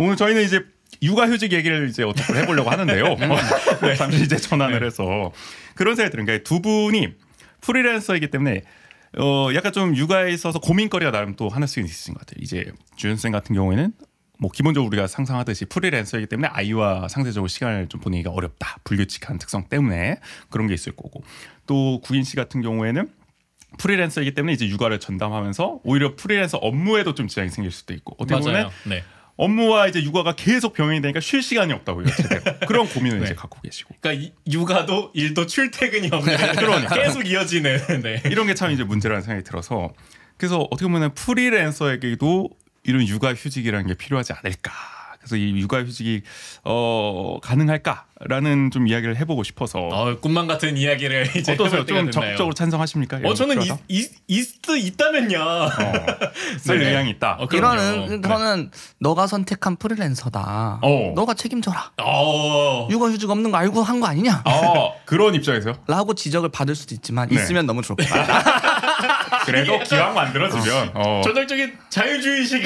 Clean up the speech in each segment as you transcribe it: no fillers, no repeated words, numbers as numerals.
오늘 저희는 이제 육아휴직 얘기를 이제 어떻게 해보려고 하는데요. 네. 잠시 이제 전환을 해서 그런 생각이 드는 게 두 분이 프리랜서이기 때문에 약간 좀 육아에 있어서 고민거리가 나름 또 하나씩 있으신 것 같아요. 이제 주연 쌤 같은 경우에는 뭐 기본적으로 우리가 상상하듯이 프리랜서이기 때문에 아이와 상대적으로 시간을 좀 보내기가 어렵다. 불규칙한 특성 때문에 그런 게 있을 거고 또 구인 씨 같은 경우에는 프리랜서이기 때문에 이제 육아를 전담하면서 오히려 프리랜서 업무에도 좀 지장이 생길 수도 있고 어떻게 보면 네. 업무와 이제 육아가 계속 병행이 되니까 쉴 시간이 없다고요. 제대로. 그런 고민을 이제 갖고 계시고. 그러니까 육아도 일도 출퇴근이 없는 그러니까. 계속 이어지는 네. 이런 게 참 이제 문제라는 생각이 들어서 그래서 어떻게 보면 프리랜서에게도 이런 육아휴직이라는 게 필요하지 않을까. 그래서 이 육아휴직이 가능할까라는 좀 이야기를 해보고 싶어서. 꿈만 같은 이야기를 이제 어떠세요? 좀 적극적으로 찬성하십니까? 저는 있다면요. 쓸 의향이 있다. 이거는 저는 너가 선택한 프리랜서다. 너가 책임져라. 육아휴직 없는 거 알고 한 거 아니냐? 그런 입장에서요? 라고 지적을 받을 수도 있지만 있으면 너무 좋을 것 같아요. 그래도 기왕 만들어지면 전형적인 자유주의식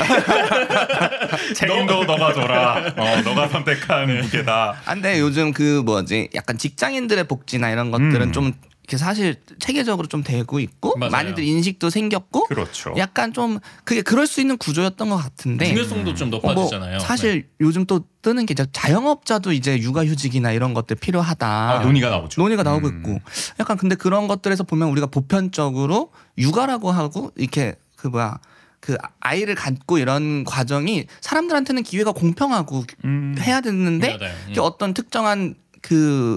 책임도 너가 져라. 너가 선택한 무게다. 근데 요즘 약간 직장인들의 복지나 이런 것들은 좀 이렇게 사실 체계적으로 좀 되고 있고 맞아요. 많이들 인식도 생겼고 그렇죠. 약간 좀 그게 그럴 수 있는 구조였던 것 같은데 중요성도 좀 높아지잖아요. 사실 요즘 또 뜨는 게 이제 자영업자도 이제 육아휴직이나 이런 것들 필요하다. 논의가 나오죠. 논의가 나오고 있고 약간 근데 그런 것들에서 보면 우리가 보편적으로 육아라고 하고 이렇게 그 아이를 갖고 이런 과정이 사람들한테는 기회가 공평하고 해야 되는데 어떤 특정한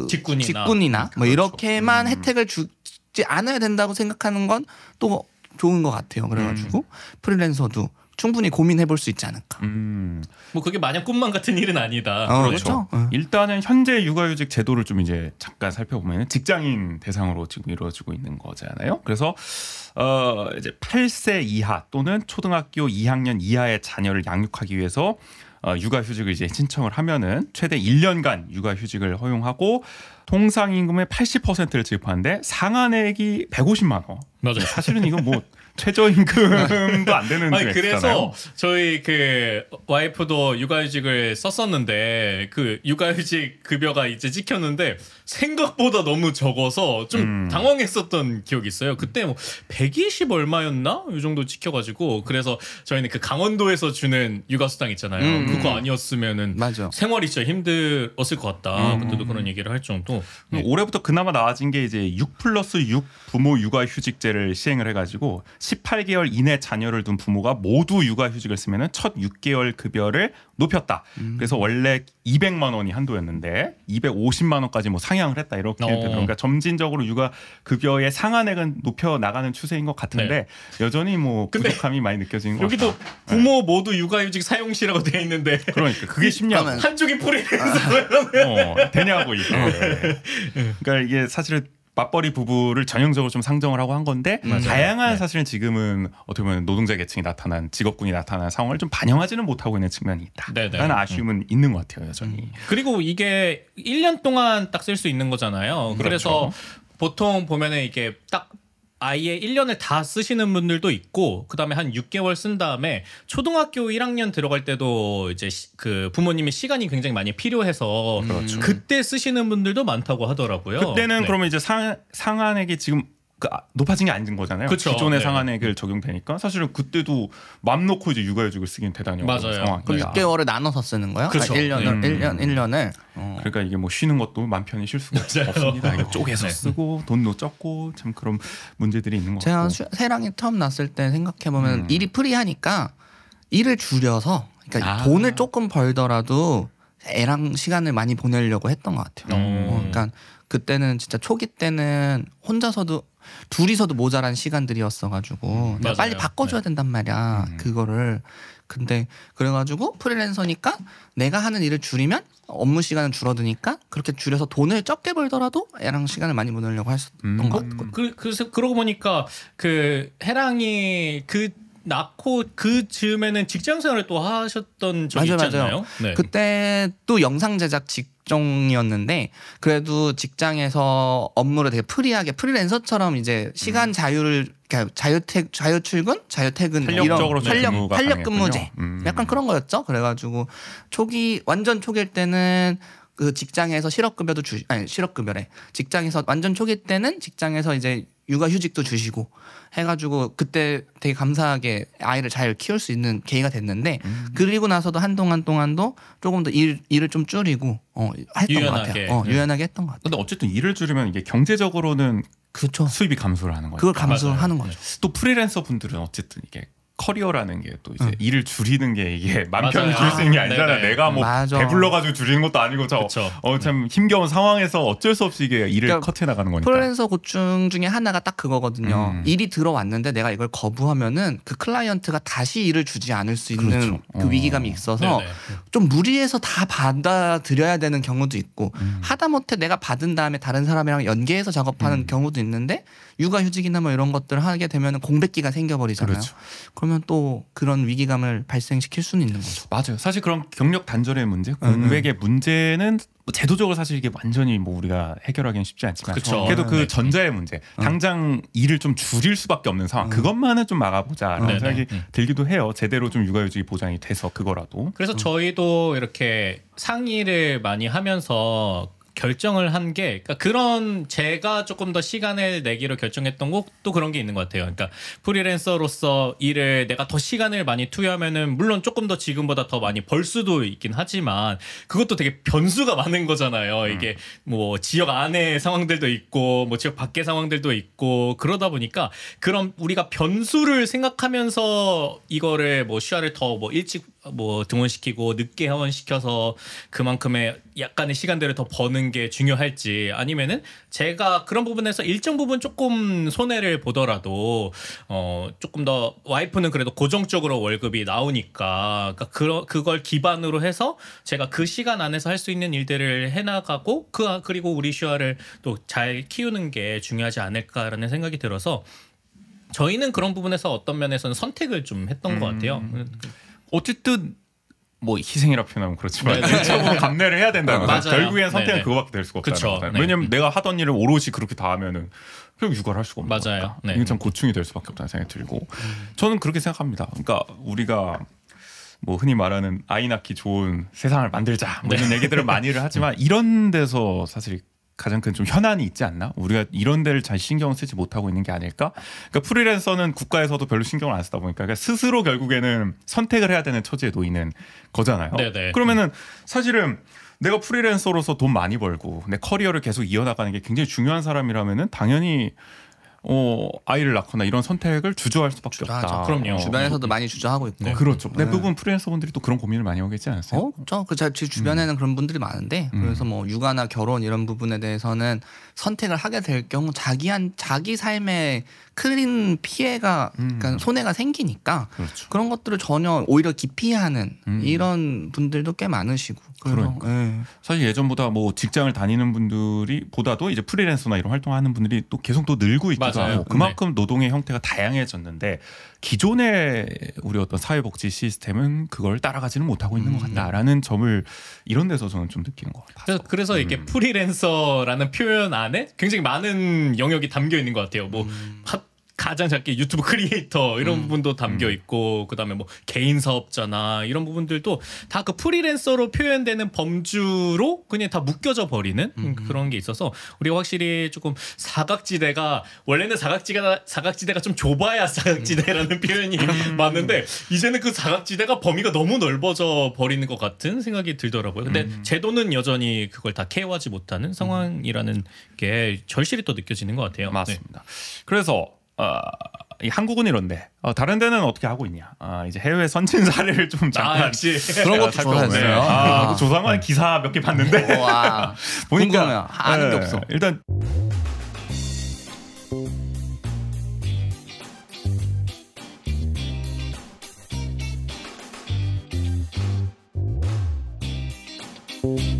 직군이나 뭐 이렇게만 혜택을 주지 않아야 된다고 생각하는 건 또 좋은 것 같아요. 그래가지고 프리랜서도 충분히 고민해 볼 수 있지 않을까. 뭐 그게 마냥 꿈만 같은 일은 아니다. 그렇죠. 일단은 현재 육아휴직 제도를 좀 이제 잠깐 살펴보면 직장인 대상으로 지금 이루어지고 있는 거잖아요. 그래서 이제 8세 이하 또는 초등학교 2학년 이하의 자녀를 양육하기 위해서 육아휴직을 이제 신청을 하면은 최대 1년간 육아휴직을 허용하고 통상 임금의 80%를 지급하는데 상한액이 150만 원. 맞아요. 사실은 이건 뭐 최저임금도 안 되는 금액이잖아요. 그래서 저희 와이프도 육아휴직을 썼었는데 육아휴직 급여가 이제 찍혔는데 생각보다 너무 적어서 좀 당황했었던 기억이 있어요. 그때 뭐 120 얼마였나? 이 정도 찍혀가지고 그래서 저희는 강원도에서 주는 육아수당 있잖아요. 그거 아니었으면은 맞아. 생활이 진짜 힘들었을 것 같다. 그때도 그런 얘기를 할 정도. 올해부터 그나마 나아진 게 이제 6+6 부모 육아휴직제를 시행을 해가지고 18개월 이내 자녀를 둔 부모가 모두 육아휴직을 쓰면은 첫 6개월 급여를 높였다. 그래서 원래 200만 원이 한도였는데 250만 원까지 뭐 상향을 했다 이렇게 되더라고요. 그러니까 점진적으로 육아 급여의 상한액은 높여 나가는 추세인 것 같은데 여전히 뭐 부족함이 많이 느껴지는 것 같다. 여기도 부모 모두 육아휴직 사용시라고 돼 있는데 그러니까 그게 쉽냐고. 한쪽이 프리랜서 되냐고 이게. 그러니까 이게 사실은 맞벌이 부부를 전형적으로 좀 상정을 하고 한 건데 다양한 사실은 지금은 어떻게 보면 노동자 계층이 나타난 직업군이 나타난 상황을 좀 반영하지는 못하고 있는 측면이 있다. 라는 아쉬움은 있는 것 같아요. 여전히. 그리고 이게 1년 동안 딱 쓸 수 있는 거잖아요. 그렇죠. 그래서 보통 보면은 이게 딱 아예 1년을 다 쓰시는 분들도 있고 그다음에 한 6개월 쓴 다음에 초등학교 1학년 들어갈 때도 이제 부모님의 시간이 굉장히 많이 필요해서 그때 쓰시는 분들도 많다고 하더라고요. 그때는 그러면 이제 상한액이 지금 높아진 게 아닌 거잖아요. 그쵸. 기존의 상한액을 적용되니까 사실은 그때도 맘 놓고 이제 육아휴직을 쓰긴 대단히 어려운 상황. 그럼 6개월을 나눠서 쓰는 거예요? 그렇죠. 1년을. 그러니까 이게 뭐 쉬는 것도 맘 편히 쉴 수가 없습니다. 이게 쪼개서 쓰고 돈도 적고 참 그런 문제들이 있는 것 같고. 제가 새랑이 처음 났을 때 생각해보면 일이 프리하니까 일을 줄여서 그러니까 돈을 조금 벌더라도 애랑 시간을 많이 보내려고 했던 것 같아요. 그러니까 그때는 진짜 초기 때는 둘이서도 모자란 시간들이었어가지고 빨리 바꿔줘야 된단 말이야. 그거를. 근데 그래가지고 프리랜서니까 내가 하는 일을 줄이면 업무 시간은 줄어드니까 그렇게 줄여서 돈을 적게 벌더라도 애랑 시간을 많이 보내려고 했었던 것 같고. 그래서 그러고 보니까 해랑이 낳고 그 즈음에는 직장 생활을 또 하셨던 적이 있지 않나요? 네. 그때 또 영상 제작 업종이었는데 그래도 직장에서 업무를 되게 프리하게 프리랜서처럼 이제 시간 자유를 그러니까 자유 출근, 자유 퇴근 탄력적으로 이런 탄력 근무제 약간 그런 거였죠. 그래가지고 완전 초기일 때는 그 직장에서 실업급여도 실업급여래. 직장에서 완전 초기 때는 직장에서 이제 육아휴직도 주시고 해가지고 그때 되게 감사하게 아이를 잘 키울 수 있는 계기가 됐는데 그리고 나서도 한동안 동안도 조금 더 일을 좀 줄이고 했던 유연하게. 것 같아요. 유연하게 했던 것 같아요. 근데 어쨌든 일을 줄이면 이게 경제적으로는 그렇죠. 수입이 감소를 하는 거죠. 그걸 감소하는 거죠. 또 프리랜서 분들은 어쨌든 이게 커리어라는 게 또 이제 일을 줄이는 게 이게 맘 편히 맞아요. 줄일 수 있는 게 아니잖아요. 네네. 내가 뭐 맞아. 배불러가지고 줄이는 것도 아니고 참 힘겨운 상황에서 어쩔 수 없이 이게 일을 그러니까 커트해 나가는 거니까. 프리랜서 고충 중에 하나가 딱 그거거든요. 일이 들어왔는데 내가 이걸 거부하면은 그 클라이언트가 다시 일을 주지 않을 수 있는 그렇죠. 그 위기감이 있어서 네네. 좀 무리해서 다 받아들여야 되는 경우도 있고 하다못해 내가 받은 다음에 다른 사람이랑 연계해서 작업하는 경우도 있는데 육아휴직이나 뭐 이런 것들을 하게 되면 공백기가 생겨버리잖아요. 그렇죠. 그러면 또 그런 위기감을 발생시킬 수는 있는 거죠. 맞아요. 사실 그런 경력 단절의 문제, 공백의 문제는 뭐 제도적으로 사실 이게 완전히 뭐 우리가 해결하기는 쉽지 않지만 그쵸. 그래도 그 네. 전자의 문제, 당장 일을 좀 줄일 수밖에 없는 상황, 그것만은 좀 막아보자라는 네네. 생각이 들기도 해요. 제대로 좀 육아휴직이 보장이 돼서 그거라도. 그래서 저희도 이렇게 상의를 많이 하면서 결정을 한 게 그러니까 그런 제가 조금 더 시간을 내기로 결정했던 것도 그런 게 있는 것 같아요. 그러니까 프리랜서로서 일을 내가 더 시간을 많이 투여하면은 물론 조금 더 지금보다 더 많이 벌 수도 있긴 하지만 그것도 되게 변수가 많은 거잖아요. 이게 뭐 지역 안의 상황들도 있고 뭐 지역 밖의 상황들도 있고 그러다 보니까 그런 우리가 변수를 생각하면서 이거를 뭐 슈아를 더 뭐 일찍 뭐 등원시키고 늦게 하원시켜서 그만큼의 약간의 시간들을 더 버는 게 중요할지 아니면은 제가 그런 부분에서 일정 부분 조금 손해를 보더라도 조금 더 와이프는 그래도 고정적으로 월급이 나오니까 그러니까 그걸 기반으로 해서 제가 그 시간 안에서 할 수 있는 일들을 해나가고 그리고 우리 슈아를 또 잘 키우는 게 중요하지 않을까라는 생각이 들어서 저희는 그런 부분에서 어떤 면에서는 선택을 좀 했던 것 같아요. 어쨌든 뭐 희생이라 표현하면 그렇지만 네네. 일차적으로 감내를 해야 된다는 거죠. 맞아요. 결국엔 선택은 네네. 그거밖에 될 수가 없다는 그쵸. 거잖아요. 네. 왜냐면 내가 하던 일을 오롯이 그렇게 다 하면은 결국 육아를 할 수가 없는 맞아요. 거니까. 네. 이게 참 고충이 될 수밖에 없다는 생각이 들고 저는 그렇게 생각합니다. 그러니까 우리가 뭐 흔히 말하는 아이 낳기 좋은 세상을 만들자 뭐 이런 얘기들을 많이를 하지만 이런 데서 사실 가장 큰 좀 현안이 있지 않나? 우리가 이런 데를 잘 신경을 쓰지 못하고 있는 게 아닐까? 그러니까 프리랜서는 국가에서도 별로 신경을 안 쓰다 보니까 그러니까 스스로 결국에는 선택을 해야 되는 처지에 놓이는 거잖아요. 네네. 그러면은 사실은 내가 프리랜서로서 돈 많이 벌고 내 커리어를 계속 이어나가는 게 굉장히 중요한 사람이라면은 당연히 아이를 낳거나 이런 선택을 주저할 수밖에 없다. 그럼요. 주변에서도 많이 주저하고 있고. 네, 그렇죠. 대부분 프리랜서분들이 또 그런 고민을 많이 하고 있지 않았어요? 제 주변에는 그런 분들이 많은데 그래서 뭐 육아나 결혼 이런 부분에 대해서는 선택을 하게 될 경우 자기 삶에 큰 피해가 그러니까 손해가 생기니까 그렇죠. 그런 것들을 전혀 오히려 기피하는 이런 분들도 꽤 많으시고. 그러니까. 예. 사실 예전보다 뭐 직장을 다니는 분들이 보다도 이제 프리랜서나 이런 활동하는 분들이 또 계속 또 늘고 있기도 맞아요. 하고 그만큼 노동의 형태가 다양해졌는데 기존의 우리 어떤 사회복지 시스템은 그걸 따라가지는 못하고 있는 것 같다라는 점을 이런 데서 저는 좀 느끼는 것 같아요. 그래서 이게 프리랜서라는 표현 안에 굉장히 많은 영역이 담겨 있는 것 같아요. 뭐 가장 작게 유튜브 크리에이터 이런 부분도 담겨 있고 그다음에 뭐 개인 사업자나 이런 부분들도 다 그 프리랜서로 표현되는 범주로 그냥 다 묶여져 버리는 그런 게 있어서 우리가 확실히 조금 사각지대가 원래는 사각지대가 좀 좁아야 사각지대라는 표현이 맞는데 이제는 그 사각지대가 범위가 너무 넓어져 버리는 것 같은 생각이 들더라고요. 근데 제도는 여전히 그걸 다 케어하지 못하는 상황이라는 게 절실히 또 느껴지는 것 같아요. 맞습니다. 그래서 이 한국은 이런데 다른 데는 어떻게 하고 있냐? 이제 해외 선진 사례를 좀 잠깐 역시 그런 것도 조사했어요. 조사관 기사 몇 개 봤는데 와, 보니까 궁금해요. 아는 게 없어. 일단 you